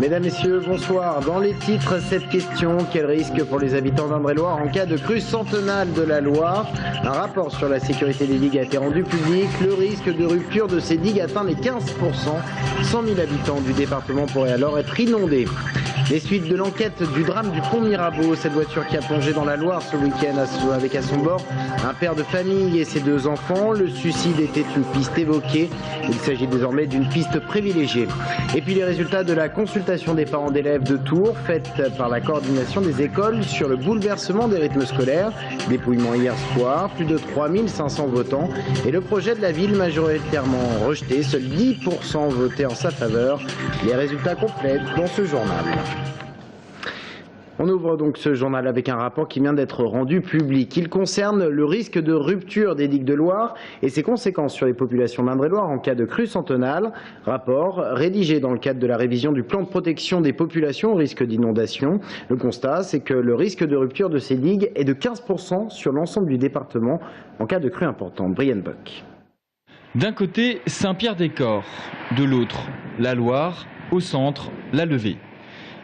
Mesdames, Messieurs, bonsoir. Dans les titres, cette question, quel risque pour les habitants d'Indre-et-Loire en cas de crue centenale de la Loire? Un rapport sur la sécurité des digues a été rendu public. Le risque de rupture de ces digues atteint les 15%. 100 000 habitants du département pourraient alors être inondés. Les suites de l'enquête du drame du pont Mirabeau, cette voiture qui a plongé dans la Loire ce week-end avec à son bord un père de famille et ses 2 enfants. Le suicide était une piste évoquée. Il s'agit désormais d'une piste privilégiée. Et puis les résultats de la consultation des parents d'élèves de Tours, faite par la coordination des écoles sur le bouleversement des rythmes scolaires. Dépouillement hier soir, plus de 3500 votants. Et le projet de la ville majoritairement rejeté, seuls 10% votaient en sa faveur. Les résultats complets dans ce journal. On ouvre donc ce journal avec un rapport qui vient d'être rendu public. Il concerne le risque de rupture des digues de Loire et ses conséquences sur les populations d'Indre-et-Loire en cas de crue centenale. Rapport rédigé dans le cadre de la révision du plan de protection des populations au risque d'inondation. Le constat, c'est que le risque de rupture de ces digues est de 15% sur l'ensemble du département en cas de crue importante. Brian Bock. D'un côté, Saint-Pierre-des-Corps, de l'autre, la Loire, au centre, la Levée.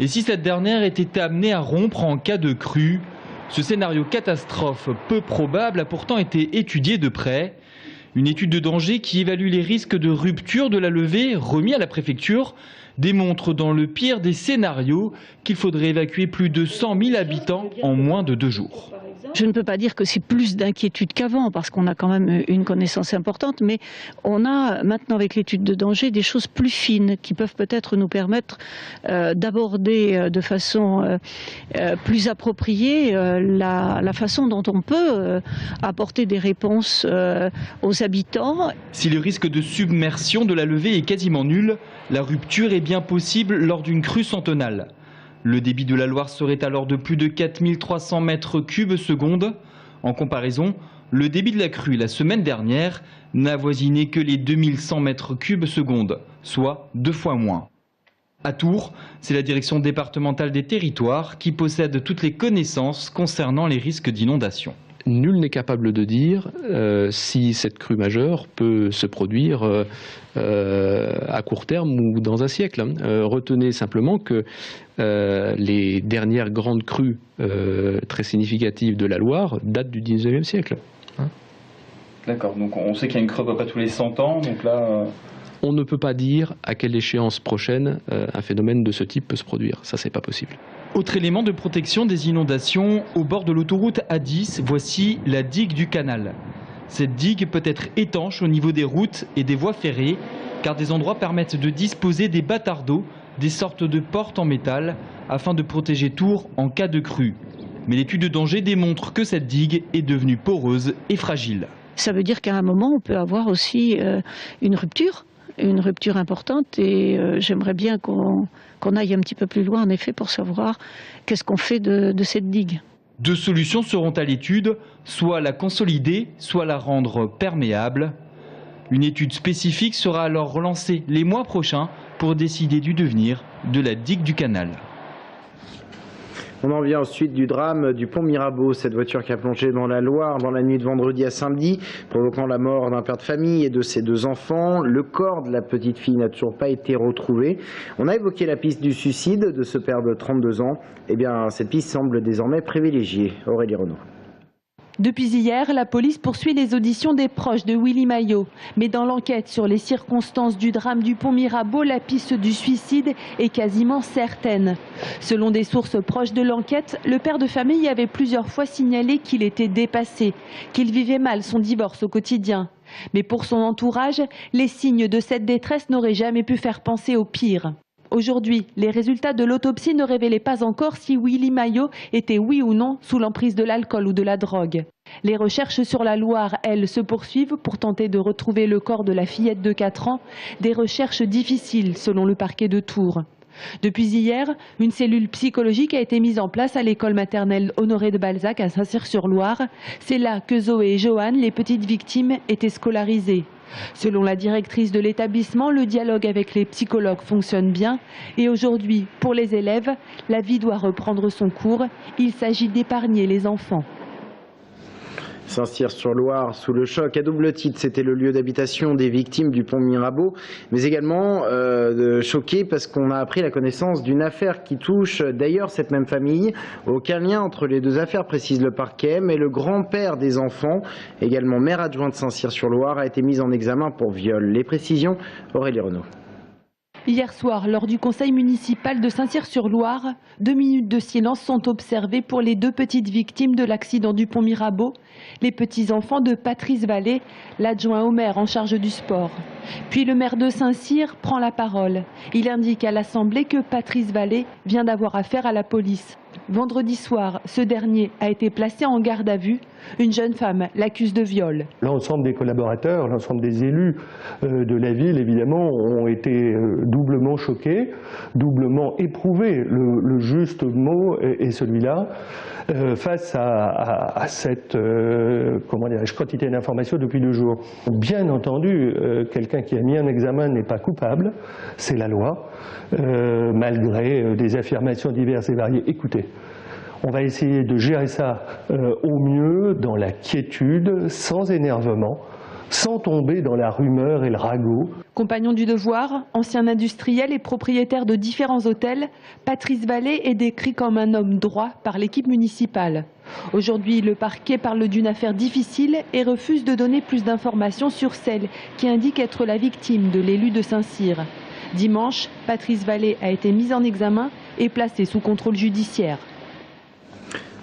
Et si cette dernière était amenée à rompre en cas de crue, ce scénario catastrophe peu probable a pourtant été étudié de près. Une étude de danger qui évalue les risques de rupture de la Levée remis à la préfecture démontre dans le pire des scénarios qu'il faudrait évacuer plus de 100 000 habitants en moins de 2 jours. Je ne peux pas dire que c'est plus d'inquiétude qu'avant, parce qu'on a quand même une connaissance importante, mais on a maintenant avec l'étude de danger des choses plus fines qui peuvent peut-être nous permettre d'aborder de façon plus appropriée la façon dont on peut apporter des réponses aux habitants. Si le risque de submersion de la Levée est quasiment nul, la rupture est bien possible lors d'une crue centenale. Le débit de la Loire serait alors de plus de 4300 mètres cubes seconde. En comparaison, le débit de la crue la semaine dernière n'avoisinait que les 2100 mètres cubes seconde, soit 2 fois moins. À Tours, c'est la direction départementale des territoires qui possède toutes les connaissances concernant les risques d'inondation. Nul n'est capable de dire si cette crue majeure peut se produire à court terme ou dans un siècle. Retenez simplement que les dernières grandes crues très significatives de la Loire datent du 19e siècle. D'accord, donc on sait qu'il y a une crue à peu près tous les 100 ans, donc là... On ne peut pas dire à quelle échéance prochaine un phénomène de ce type peut se produire. Ça, c'est pas possible. Autre élément de protection des inondations, au bord de l'autoroute A10, voici la digue du canal. Cette digue peut être étanche au niveau des routes et des voies ferrées, car des endroits permettent de disposer des bâtards d'eau, des sortes de portes en métal, afin de protéger Tours en cas de crue. Mais l'étude de danger démontre que cette digue est devenue poreuse et fragile. Ça veut dire qu'à un moment, on peut avoir aussi une rupture importante, et j'aimerais bien qu'on aille un petit peu plus loin en effet pour savoir qu'est-ce qu'on fait de cette digue. 2 solutions seront à l'étude, soit la consolider, soit la rendre perméable. Une étude spécifique sera alors relancée les mois prochains pour décider du devenir de la digue du canal. On en vient ensuite du drame du pont Mirabeau, cette voiture qui a plongé dans la Loire dans la nuit de vendredi à samedi, provoquant la mort d'un père de famille et de ses 2 enfants. Le corps de la petite fille n'a toujours pas été retrouvé. On a évoqué la piste du suicide de ce père de 32 ans. Eh bien, cette piste semble désormais privilégiée. Aurélie Renaud. Depuis hier, la police poursuit les auditions des proches de Willy Maillot. Mais dans l'enquête sur les circonstances du drame du pont Mirabeau, la piste du suicide est quasiment certaine. Selon des sources proches de l'enquête, le père de famille avait plusieurs fois signalé qu'il était dépassé, qu'il vivait mal son divorce au quotidien. Mais pour son entourage, les signes de cette détresse n'auraient jamais pu faire penser au pire. Aujourd'hui, les résultats de l'autopsie ne révélaient pas encore si Willy Maillot était oui ou non sous l'emprise de l'alcool ou de la drogue. Les recherches sur la Loire, elles, se poursuivent pour tenter de retrouver le corps de la fillette de 4 ans. Des recherches difficiles selon le parquet de Tours. Depuis hier, une cellule psychologique a été mise en place à l'école maternelle Honoré de Balzac à Saint-Cyr-sur-Loire. C'est là que Zoé et Joanne, les petites victimes, étaient scolarisées. Selon la directrice de l'établissement, le dialogue avec les psychologues fonctionne bien. Et aujourd'hui, pour les élèves, la vie doit reprendre son cours. Il s'agit d'épargner les enfants. Saint-Cyr-sur-Loire sous le choc à double titre, c'était le lieu d'habitation des victimes du pont Mirabeau, mais également choqué parce qu'on a appris la connaissance d'une affaire qui touche d'ailleurs cette même famille. Aucun lien entre les deux affaires, précise le parquet, mais le grand-père des enfants, également maire adjoint de Saint-Cyr-sur-Loire, a été mis en examen pour viol. Les précisions, Aurélie Renaud. Hier soir, lors du conseil municipal de Saint-Cyr-sur-Loire, 2 minutes de silence sont observées pour les 2 petites victimes de l'accident du pont Mirabeau, les petits-enfants de Patrice Vallée, l'adjoint au maire en charge du sport. Puis le maire de Saint-Cyr prend la parole. Il indique à l'Assemblée que Patrice Vallée vient d'avoir affaire à la police. Vendredi soir, ce dernier a été placé en garde à vue. Une jeune femme l'accuse de viol. L'ensemble des collaborateurs, l'ensemble des élus de la ville, évidemment, ont été doublement choqués, doublement éprouvés. Le juste mot est celui-là, face à cette quantité d'informations depuis 2 jours. Bien entendu, quelqu'un qui a mis en examen n'est pas coupable, c'est la loi, malgré des affirmations diverses et variées. Écoutez, on va essayer de gérer ça au mieux, dans la quiétude, sans énervement, sans tomber dans la rumeur et le ragot. Compagnon du devoir, ancien industriel et propriétaire de différents hôtels, Patrice Vallée est décrit comme un homme droit par l'équipe municipale. Aujourd'hui, le parquet parle d'une affaire difficile et refuse de donner plus d'informations sur celle qui indique être la victime de l'élu de Saint-Cyr. Dimanche, Patrice Vallée a été mis en examen et placé sous contrôle judiciaire.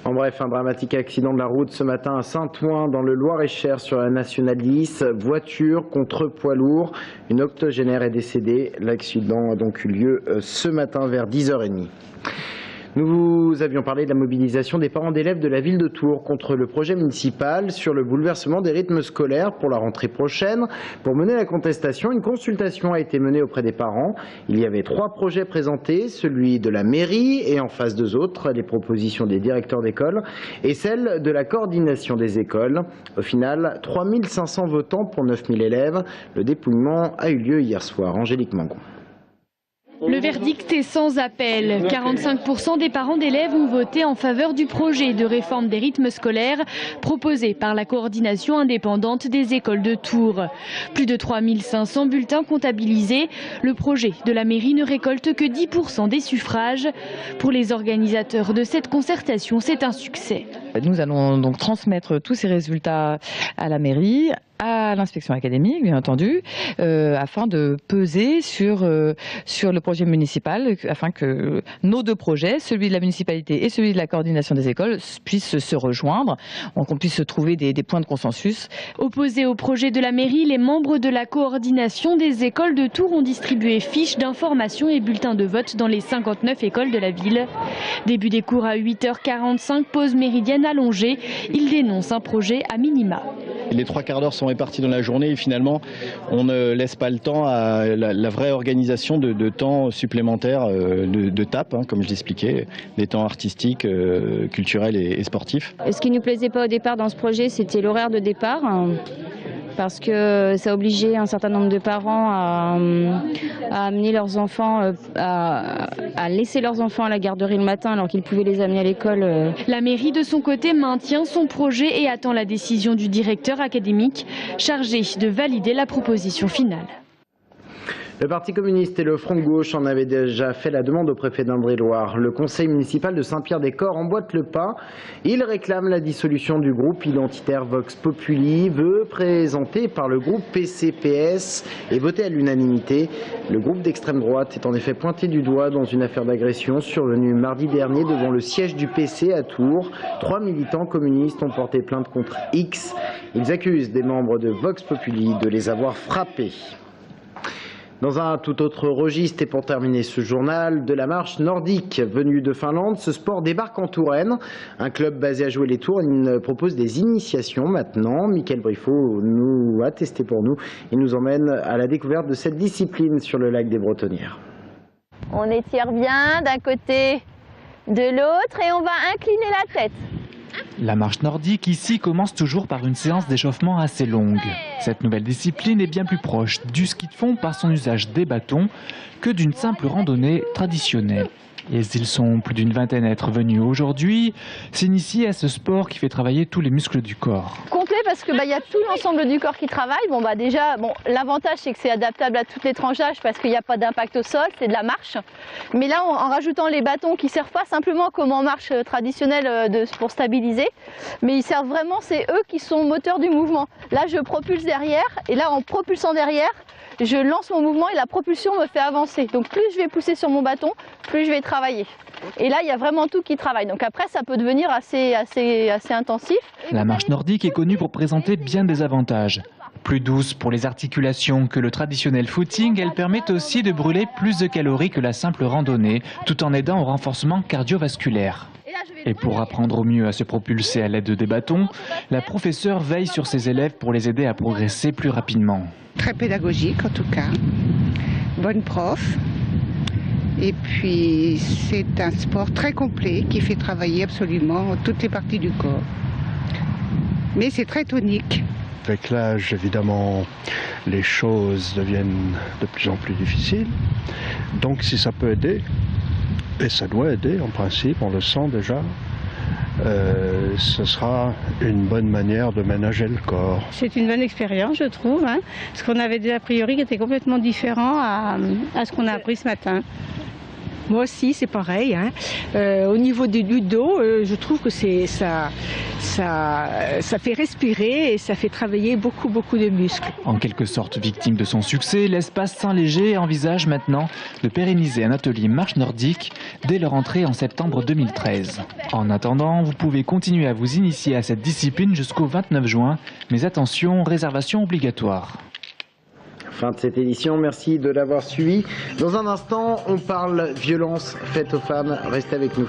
En bref, un dramatique accident de la route ce matin à Saint-Ouen dans le Loir-et-Cher sur la Nationale 10. Voiture contre poids lourd. Une octogénaire est décédée. L'accident a donc eu lieu ce matin vers 10h30. Nous avions parlé de la mobilisation des parents d'élèves de la ville de Tours contre le projet municipal sur le bouleversement des rythmes scolaires pour la rentrée prochaine. Pour mener la contestation, une consultation a été menée auprès des parents. Il y avait 3 projets présentés, celui de la mairie et en face 2 autres, les propositions des directeurs d'école et celle de la coordination des écoles. Au final, 3500 votants pour 9000 élèves. Le dépouillement a eu lieu hier soir. Angélique Mangon. Le verdict est sans appel. 45% des parents d'élèves ont voté en faveur du projet de réforme des rythmes scolaires proposé par la coordination indépendante des écoles de Tours. Plus de 3500 bulletins comptabilisés. Le projet de la mairie ne récolte que 10% des suffrages. Pour les organisateurs de cette concertation, c'est un succès. Nous allons donc transmettre tous ces résultats à la mairie, à l'inspection académique, bien entendu, afin de peser sur le projet municipal, afin que nos 2 projets, celui de la municipalité et celui de la coordination des écoles, puissent se rejoindre, qu'on puisse trouver des points de consensus. Opposés au projet de la mairie, les membres de la coordination des écoles de Tours ont distribué fiches d'information et bulletins de vote dans les 59 écoles de la ville. Début des cours à 8h45, pause méridienne allongée. Ils dénoncent un projet à minima. Les 3/4 d'heure sont répartis dans la journée et finalement on ne laisse pas le temps à la vraie organisation de temps supplémentaires de TAP, comme je l'expliquais, des temps artistiques, culturels et sportifs. Ce qui ne nous plaisait pas au départ dans ce projet, c'était l'horaire de départ. Parce que ça obligeait un certain nombre de parents à amener leurs enfants, à laisser leurs enfants à la garderie le matin alors qu'ils pouvaient les amener à l'école. La mairie de son côté maintient son projet et attend la décision du directeur académique chargé de valider la proposition finale. Le Parti communiste et le Front de gauche en avaient déjà fait la demande au préfet d'Indre-et-Loire. Le conseil municipal de Saint-Pierre-des-Corps emboîte le pas. Il réclame la dissolution du groupe identitaire Vox Populi, vœu présenté par le groupe PCPS et voté à l'unanimité. Le groupe d'extrême droite est en effet pointé du doigt dans une affaire d'agression survenue mardi dernier devant le siège du PC à Tours. 3 militants communistes ont porté plainte contre X. Ils accusent des membres de Vox Populi de les avoir frappés. Dans un tout autre registre et pour terminer ce journal, de la marche nordique venue de Finlande, ce sport débarque en Touraine. Un club basé à Jouer-les-Tours propose des initiations maintenant. Mickaël Briffaut nous a testé pour nous. Il nous emmène à la découverte de cette discipline sur le lac des Bretonnières. On étire bien d'un côté de l'autre et on va incliner la tête. La marche nordique ici commence toujours par une séance d'échauffement assez longue. Cette nouvelle discipline est bien plus proche du ski de fond par son usage des bâtons que d'une simple randonnée traditionnelle. Et ils sont plus d'une vingtaine à être venus aujourd'hui s'initier à ce sport qui fait travailler tous les muscles du corps. Complet parce que y a tout l'ensemble du corps qui travaille. Déjà, l'avantage c'est que c'est adaptable à toutes les tranches d'âge parce qu'il n'y a pas d'impact au sol, c'est de la marche. Mais là, en rajoutant les bâtons qui servent pas simplement comme en marche traditionnelle pour stabiliser, mais ils servent vraiment, c'est eux qui sont moteurs du mouvement. Là, je propulse derrière et là, en propulsant derrière, je lance mon mouvement et la propulsion me fait avancer. Donc plus je vais pousser sur mon bâton, plus je vais travailler. Et là, il y a vraiment tout qui travaille. Donc après, ça peut devenir assez intensif. La marche nordique est connue pour présenter bien des avantages. Plus douce pour les articulations que le traditionnel footing, elle permet aussi de brûler plus de calories que la simple randonnée, tout en aidant au renforcement cardiovasculaire. Et pour apprendre au mieux à se propulser à l'aide des bâtons, la professeure veille sur ses élèves pour les aider à progresser plus rapidement. Très pédagogique en tout cas, bonne prof. Et puis c'est un sport très complet qui fait travailler absolument toutes les parties du corps. Mais c'est très tonique. Avec l'âge, évidemment, les choses deviennent de plus en plus difficiles. Donc si ça peut aider, et ça doit aider en principe, on le sent déjà, ce sera une bonne manière de ménager le corps. C'est une bonne expérience, je trouve, parce qu'on avait des a priori qui étaient complètement différents à ce qu'on a appris ce matin. Moi aussi, c'est pareil. Au niveau du dos, je trouve que ça fait respirer et ça fait travailler beaucoup de muscles. En quelque sorte victime de son succès, l'Espace Saint-Léger envisage maintenant de pérenniser un atelier marche nordique dès leur entrée en septembre 2013. En attendant, vous pouvez continuer à vous initier à cette discipline jusqu'au 29 juin, mais attention, réservation obligatoire. Fin de cette édition, merci de l'avoir suivi. Dans un instant, on parle violence faite aux femmes. Restez avec nous.